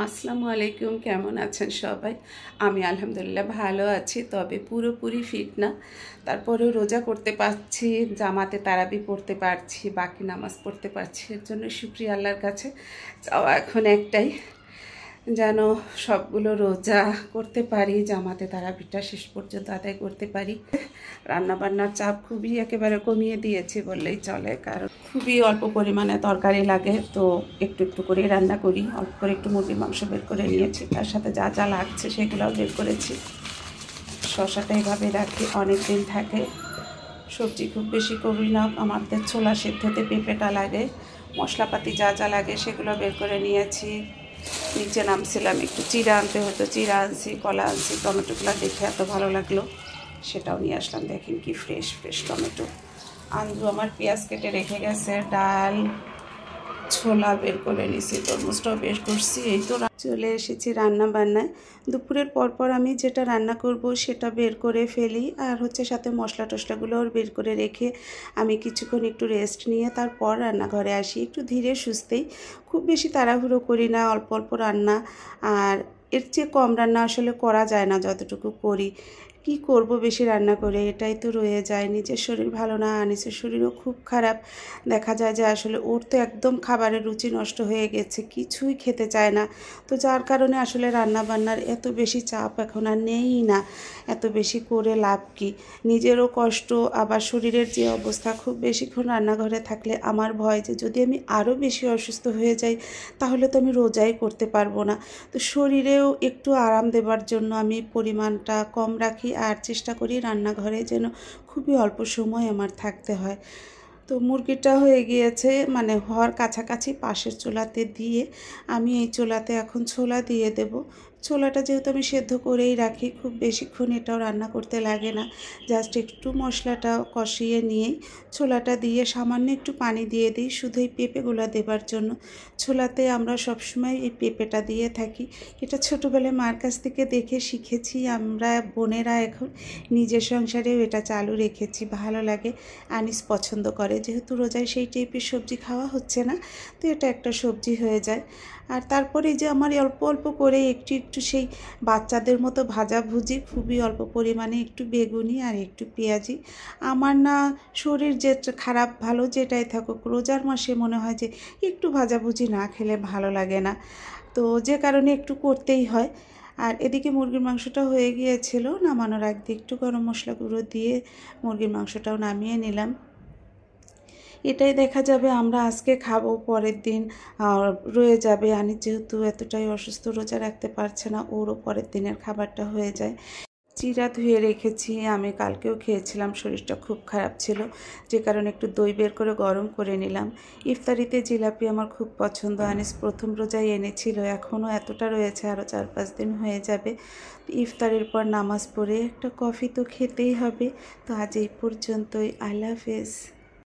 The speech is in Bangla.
আসসালামু আলাইকুম, কেমন আছেন সবাই? আমি আলহামদুলিল্লাহ ভালো আছি, তবে পুরোপুরি ফিট না। তারপরেও রোজা করতে পারছি, জামাতে তারাবি পড়তে পারছি, বাকি নামাজ পড়তে পারছি। এর জন্য শুকরিয়া আল্লাহর কাছে। চাওয়া এখন একটাই, যেন সবগুলো রোজা করতে পারি, জামাতে তারাবিটা শেষ পর্যন্ত আদায় করতে পারি। রান্নাবান্নার চাপ খুবই একেবারে কমিয়ে দিয়েছি বললেই চলে, কারণ খুবই অল্প পরিমাণে তরকারি লাগে, তো একটু একটু করে রান্না করি। অল্প করে একটু মুরগির মাংস বের করে নিয়েছি, তার সাথে যা যা লাগছে সেগুলোও বের করেছি। শসাটা এইভাবে রাখি, অনেক দিন থাকে। সবজি খুব বেশি করি না, আমাদের ছোলা সেদ্ধতে পেঁপেটা লাগে, মশলাপাতি যা যা লাগে সেগুলো বের করে নিয়েছি। নিচে নামছিলাম, একটু চিড়া আনতে হতো, চিড়া আনছি, কলা আনছি, টমেটোগুলো দেখে এত ভালো লাগলো সেটাও নিয়ে আসলাম। দেখেন কি ফ্রেশ ফ্রেশ টমেটো। আলু আমার পেঁয়াজ কেটে রেখে গেছে, ডাল, ছোলা বের করে নিছি, তরমুজটাও বের করছি। এই তো চলে এসেছি রান্না বান্নায়। দুপুরের পরপর আমি যেটা রান্না করব সেটা বের করে ফেলি, আর সাথে মশলা টশলাগুলোও বের করে রেখে আমি কিছুক্ষণ একটু রেস্ট নিয়ে তারপর রান্নাঘরে আসি। একটু ধীরে সুস্থেই, খুব বেশি তাড়াহুড়ো করি না, অল্প অল্প রান্না। আর এর চেয়ে কম রান্না আসলে করা যায় না, যতটুকু করি। কি করব বেশি রান্না করে, এটাই তো রয়ে যায়। নিজের শরীর ভালো না, আনিসের শরীরও খুব খারাপ। দেখা যায় যে আসলে ওর তো একদম খাবারের রুচি নষ্ট হয়ে গেছে, কিছুই খেতে চায় না। তো যার কারণে আসলে রান্নাবান্নার এত বেশি চাপ এখন আর নেই না। এত বেশি করে লাভ কি, নিজেরও কষ্ট, আবার শরীরের যে অবস্থা। খুব বেশিক্ষণ রান্নাঘরে থাকলে আমার ভয় যে যদি আমি আরও বেশি অসুস্থ হয়ে যাই, তাহলে তো আমি রোজাই করতে পারবো না। তো শরীরেও একটু আরাম দেবার জন্য আমি পরিমাণটা কম রাখি, আর চেষ্টা করি রান্নাঘরে যেন খুবই অল্প সময় আমার থাকতে হয়। তো মুরগিটা হয়ে গিয়েছে, মানে হওয়ার কাছাকাছি। পাশের চুলাতে দিয়ে আমি এই চুলাতে এখন ছোলা দিয়ে দেব। ছোলাটা যেহেতু আমি সেদ্ধ করেই রাখি, খুব বেশিক্ষণ এটাও রান্না করতে লাগে না। জাস্ট একটু মশলাটা কষিয়ে নিয়েই ছোলাটা দিয়ে সামান্য একটু পানি দিয়ে দিই, শুধু এই পেঁপেগুলো দেবার জন্য। ছোলাতে আমরা সবসময় এই পেঁপেটা দিয়ে থাকি। এটা ছোটোবেলায় মার কাছ থেকে দেখে শিখেছি, আমরা বোনেরা এখন নিজের সংসারেও এটা চালু রেখেছি। ভালো লাগে, আনিস পছন্দ করে। যেহেতু রোজায় সেই টাইপের সবজি খাওয়া হচ্ছে না, তো এটা একটা সবজি হয়ে যায়। আর তারপরে যে আমার অল্প অল্প করে একটু একটু সেই বাচ্চাদের মতো ভাজাভুজি, খুবই অল্প পরিমাণে একটু বেগুনি আর একটু পেঁয়াজি। আমার না শরীর যে খারাপ ভালো যেটাই থাকুক, রোজার মাসে মনে হয় যে একটু ভাজাভুজি না খেলে ভালো লাগে না, তো যে কারণে একটু করতেই হয়। আর এদিকে মুরগির মাংসটা হয়ে গিয়েছিল, নামানোর আগ দিয়ে একটু গরম মশলা গুঁড়ো দিয়ে মুরগির মাংসটাও নামিয়ে নিলাম। এটাই দেখা যাবে আমরা আজকে খাবো, পরের দিন রয়ে যাবে। আনি যেহেতু এতটাই অসুস্থ, রোজা রাখতে পারছে না, ওরও পরের দিনের খাবারটা হয়ে যায়। চিড়া ধুয়ে রেখেছি, আমি কালকেও খেয়েছিলাম, শরীরটা খুব খারাপ ছিল, যে কারণে একটু দই বের করে গরম করে নিলাম। ইফতারিতে জিলাপি আমার খুব পছন্দ, আনিস প্রথম রোজায় এনেছিল, এখনও এতটা রয়েছে, আরও 4-5 দিন হয়ে যাবে। ইফতারের পর নামাজ পড়ে একটা কফি তো খেতেই হবে। তো আজ এই পর্যন্তই, আল্লাহ হাফেজ।